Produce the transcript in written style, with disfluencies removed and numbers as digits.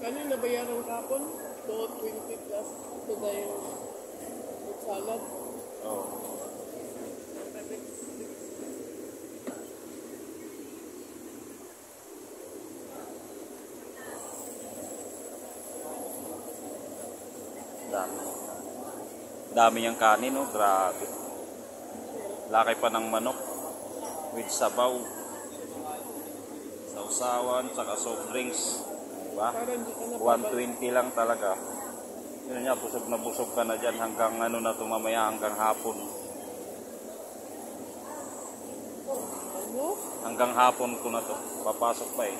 Kanina bayaran kapon? 220 plus ito na yung fruit salad. Oh. Dami niyang kanin, no? Grabe. Laki pa ng manok with sabaw, sausawan, saka soft drinks. Diba? 120 lang talaga. Yun niya, busog ka na dyan hanggang ano na ito mamaya, hanggang hapon. Hanggang hapon ko na to. Papasok pa eh.